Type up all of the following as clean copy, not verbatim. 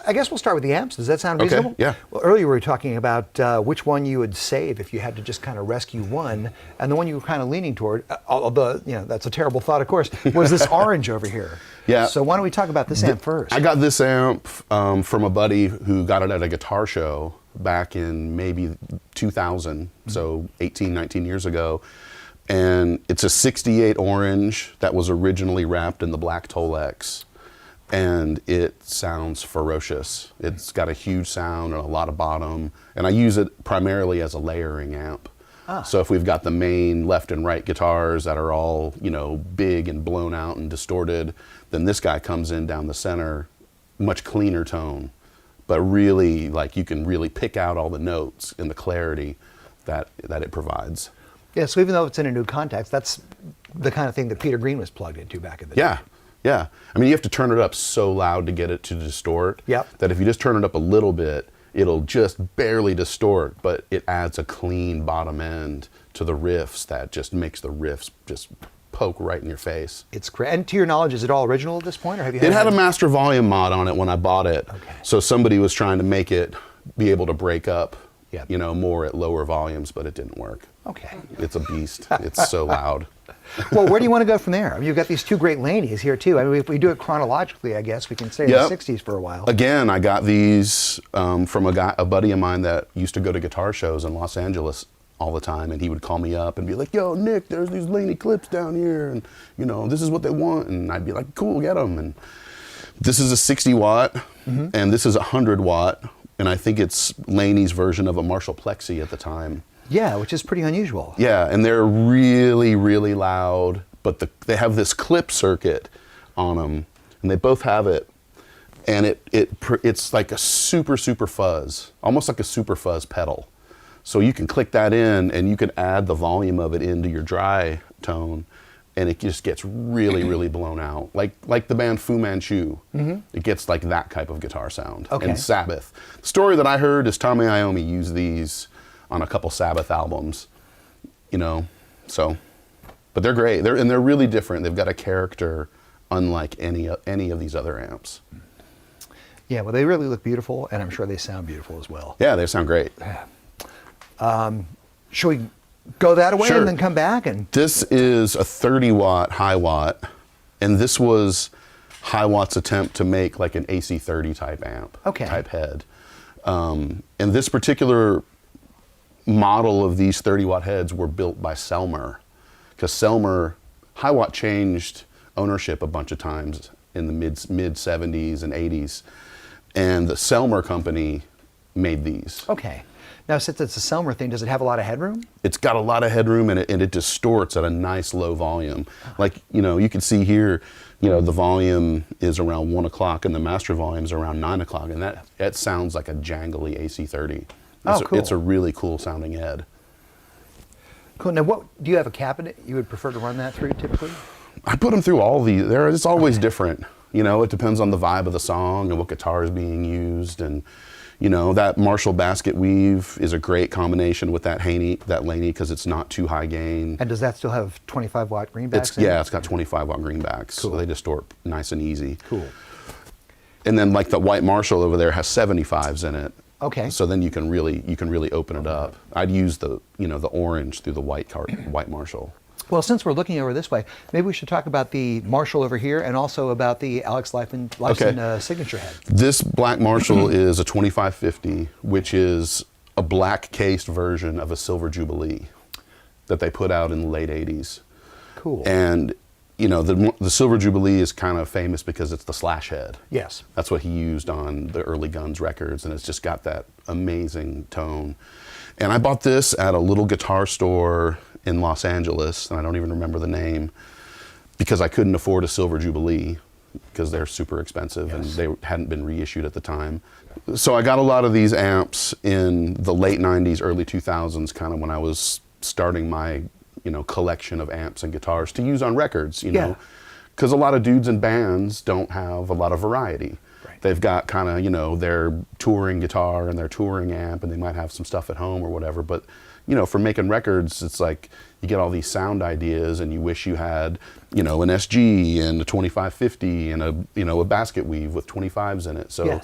I guess we'll start with the amps. Does that sound reasonable? Okay, yeah. Well, earlier we were talking about which one you would save if you had to just kind of rescue one, and the one you were kind of leaning toward, although, that's a terrible thought, of course, was this orange over here. Yeah. So why don't we talk about this amp first? I got this amp from a buddy who got it at a guitar show back in maybe 2000, so 18, 19 years ago. And it's a 68 orange that was originally wrapped in the black Tolex. And it sounds ferocious. It's got a huge sound and a lot of bottom. And I use it primarily as a layering amp. So if we've got the main left and right guitars that are all, big and blown out and distorted, then this guy comes in down the center, much cleaner tone. But really, you can really pick out all the notes and the clarity that it provides. Yeah, so even though it's in a new context, that's the kind of thing that Peter Green was plugged into back in the day. Yeah. I mean, you have to turn it up so loud to get it to distort that if you just turn it up a little bit, it'll just barely distort, but it adds a clean bottom end to the riffs that just makes the riffs just poke right in your face. It's great. And to your knowledge, is it all original at this point, or have you? It had a master volume mod on it when I bought it. Okay. So somebody was trying to make it be able to break up, Yep. more at lower volumes, but it didn't work. Okay. It's a beast. It's so loud. Well, where do you want to go from there? I mean, you've got these two great Laneys here too. I mean, if we do it chronologically, I guess we can stay in the 60s for a while. Again, I got these from a buddy of mine that used to go to guitar shows in Los Angeles all the time, and he would call me up and be like, "Yo, Nick, there's these Laney clips down here, and this is what they want," and I'd be like, "Cool, get them." And this is a 60 watt, and this is a 100 watt, and I think it's Laney's version of a Marshall Plexi at the time. Yeah, which is pretty unusual. Yeah, and they're really, really loud, but they have this clip circuit on them, and they both have it, and it's like a super, super fuzz, almost like a super fuzz pedal. So you can click that in, and you can add the volume of it into your dry tone, and it just gets really, really blown out, like the band Fu Manchu. It gets like that type of guitar sound. Okay. And Sabbath. The story that I heard is Tommy Iommi used these on a couple Sabbath albums, so, but they're great. They're really different. They've got a character unlike any of these other amps. Yeah, well, they really look beautiful, and I'm sure they sound beautiful as well. Yeah, they sound great. Should we go that way Sure. and then come back? And This is a 30 watt Hiwatt, and this was Hiwatt's attempt to make like an AC30 type amp, type head. And this particular model of these 30 watt heads were built by Selmer, because Hiwatt changed ownership a bunch of times in the mid 70s and 80s, and the Selmer company made these. Okay. Now, since it's a Selmer thing, does it have a lot of headroom? It's got a lot of headroom, and it distorts at a nice low volume. Like, you can see here, the volume is around 1 o'clock and the master volume is around 9 o'clock, and that sounds like a jangly AC30. Cool. It's a really cool sounding head. Cool. Now, do you have a cabinet you would prefer to run that through typically? I put them through all these. It's always different. It depends on the vibe of the song and what guitar is being used, and that Marshall basket weave is a great combination with that Laney, because it's not too high gain. And does that still have 25 watt greenbacks? It's got 25 watt greenbacks, Cool. so they distort nice and easy. Cool. And then like the white Marshall over there has 75s in it. Okay. So then you can really open it up. I'd use the orange through the white Marshall. Well, since we're looking over this way, maybe we should talk about the Marshall over here and also about the Alex Lifeson signature head. This black Marshall is a 2550, which is a black cased version of a Silver Jubilee that they put out in the late 80s. Cool. And the Silver Jubilee is kind of famous because it's the slash head. Yes. That's what he used on the early Guns records, and it's just got that amazing tone. And I bought this at a little guitar store in Los Angeles, and I don't even remember the name, because I couldn't afford a Silver Jubilee because they're super expensive and they hadn't been reissued at the time. So I got a lot of these amps in the late 90s, early 2000s, kind of when I was starting my collection of amps and guitars to use on records, because a lot of dudes in bands don't have a lot of variety. Right. They've got kind of, their touring guitar and their touring amp, and they might have some stuff at home or whatever, but for making records, it's like you get all these sound ideas and you wish you had, an SG and a 2550 and a basket weave with 25s in it. So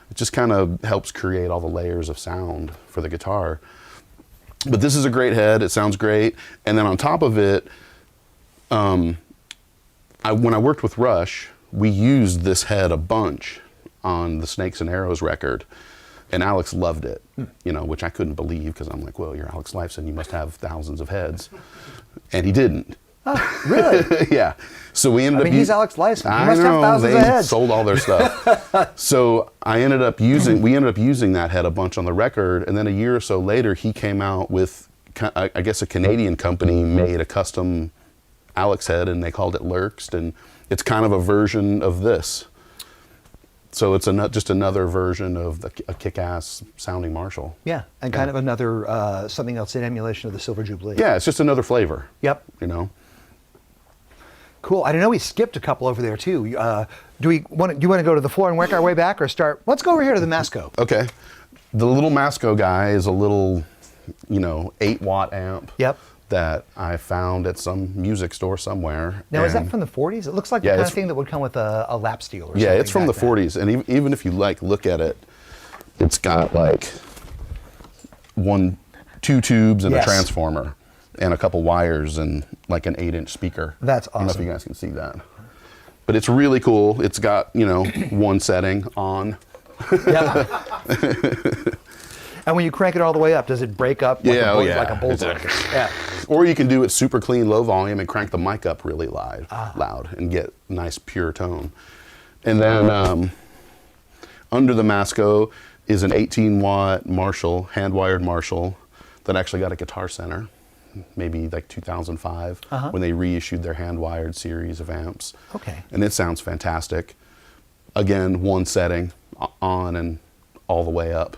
It just kind of helps create all the layers of sound for the guitar. But this is a great head. It sounds great. And then on top of it, when I worked with Rush, we used this head a bunch on the Snakes and Arrows record. And Alex loved it, you know, which I couldn't believe because I'm like, well, you're Alex Lifeson, you must have thousands of heads. And he didn't. Oh, really? Yeah. So we ended up. He's Alex Lifeson. He must I know, have thousands they of heads. sold all their stuff. So we ended up using that head a bunch on the record, and then a year or so later, he came out with, I guess, a Canadian company made a custom Alex head, and they called it Lurkst, and it's kind of a version of this. So it's just another version of a kick-ass sounding Marshall. Yeah, and kind of another something else in emulation of the Silver Jubilee. Yeah, it's just another flavor. Yep. You know. Cool. I know we skipped a couple over there too. Do you want to go to the floor and work our way back, or start? Let's go over here to the Masco. Okay. The little Masco guy is a little, 8-watt amp. Yep. That I found at some music store somewhere. Now, is that from the 40s? It looks like the kind of thing that would come with a lap steel or something. Yeah, it's from the then. 40s, and even if you look at it, it's got like 2 tubes and a transformer, and a couple wires and like an 8-inch speaker. That's awesome. I don't know if you guys can see that, but it's really cool. It's got one setting on. Yep. And when you crank it all the way up, does it break up like a bullseye? Exactly. Yeah. Or you can do it super clean, low volume, and crank the mic up really loud, and get nice pure tone. And then under the Masco is an 18-watt Marshall, hand-wired Marshall, that actually got a guitar center, maybe like 2005, when they reissued their hand-wired series of amps. Okay. And it sounds fantastic. Again, one setting, on and all the way up.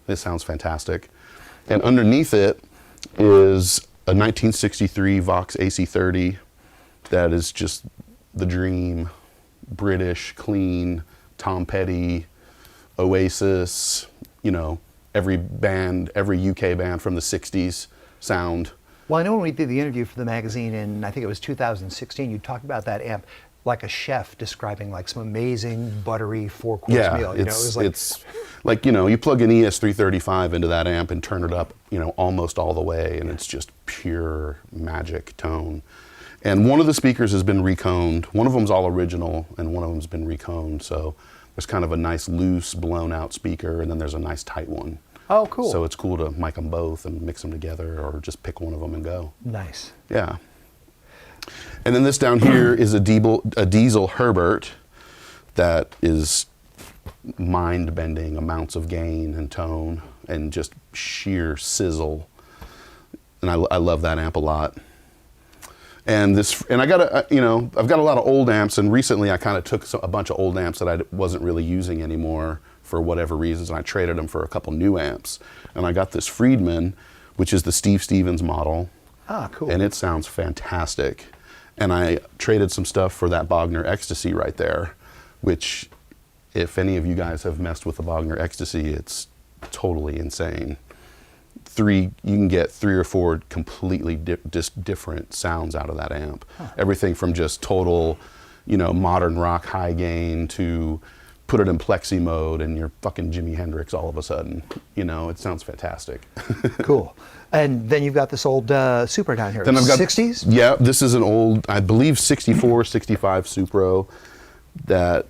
It sounds fantastic. And underneath it is a 1963 Vox AC30 that is just the dream. British, clean, Tom Petty, Oasis, every UK band from the 60s sound. Well, I know when we did the interview for the magazine in, I think it was 2016, you talked about that amp like a chef describing like some amazing buttery 4-course meal. It's like, you plug an ES335 into that amp and turn it up, almost all the way, and it's just pure magic tone. And one of the speakers has been reconed. One of them's all original, and one of them's been reconed. So there's kind of a nice loose, blown out speaker, and then there's a nice tight one. Oh, cool. So it's cool to mic them both and mix them together, or just pick one of them and go. Nice. Yeah. And then this down here is a diesel Herbert that is mind-bending amounts of gain and tone and just sheer sizzle. And I love that amp a lot. And I got I've got a lot of old amps, and recently I kind of took a bunch of old amps that I wasn't really using anymore for whatever reasons, and I traded them for a couple new amps. And I got this Friedman, which is the Steve Stevens model. Ah, cool. And it sounds fantastic. And I traded some stuff for that Bogner Ecstasy right there, which, if any of you guys have messed with the Bogner Ecstasy, it's totally insane. You can get 3 or 4 completely different sounds out of that amp. Huh. Everything from just total, modern rock high gain to put it in plexi mode and you're fucking Jimi Hendrix all of a sudden. It sounds fantastic. Cool. And then you've got this old Supro down here. Then I've got 60s? Yeah, this is an old, I believe 64, 65 Supro that,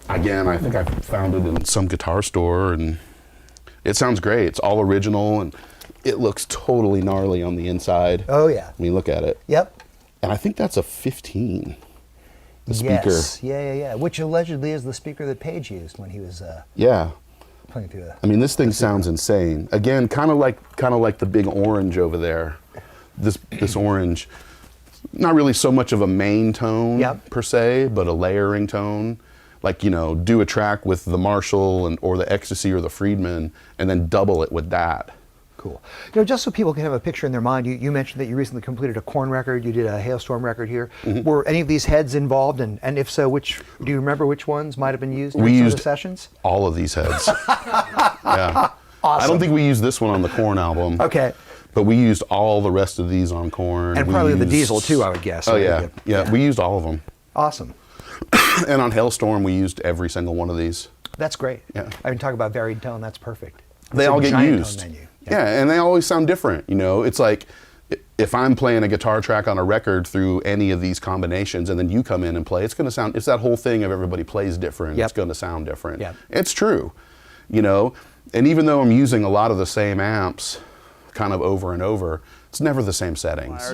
again, I think I found it in some guitar store, and it sounds great. It's all original, and it looks totally gnarly on the inside. Oh, yeah. When you look at it. Yep. And I think that's a 15. The speaker. Yes. Yeah. Which allegedly is the speaker that Page used when he was playing through the... I mean, this thing sounds insane. Again, kind of like the big orange over there. This orange, not really so much of a main tone per se, but a layering tone. Like, do a track with the Marshall or the Ecstasy or the Friedman, and then double it with that. Cool. Just so people can have a picture in their mind, you mentioned that you recently completed a Korn record, you did a Halestorm record here. Mm-hmm. Were any of these heads involved, and if so, do you remember which ones might have been used during some of the sessions? All of these heads. Yeah. Awesome. I don't think we used this one on the Korn album. Okay. But we used all the rest of these on Korn. And probably the Diesel too, I would guess. Oh, yeah. We used all of them. Awesome. And on Halestorm, we used every single one of these. That's great. Yeah. I mean, talk about varied tone. That's perfect. They It's a all get giant used. tone menu. Yeah, and they always sound different. You know, it's like if I'm playing a guitar track on a record through any of these combinations, and then you come in and play, it's going to sound. It's that whole thing of everybody plays different. Yep. It's going to sound different. Yep. It's true. You know, and even though I'm using a lot of the same amps, kind of over and over, it's never the same settings.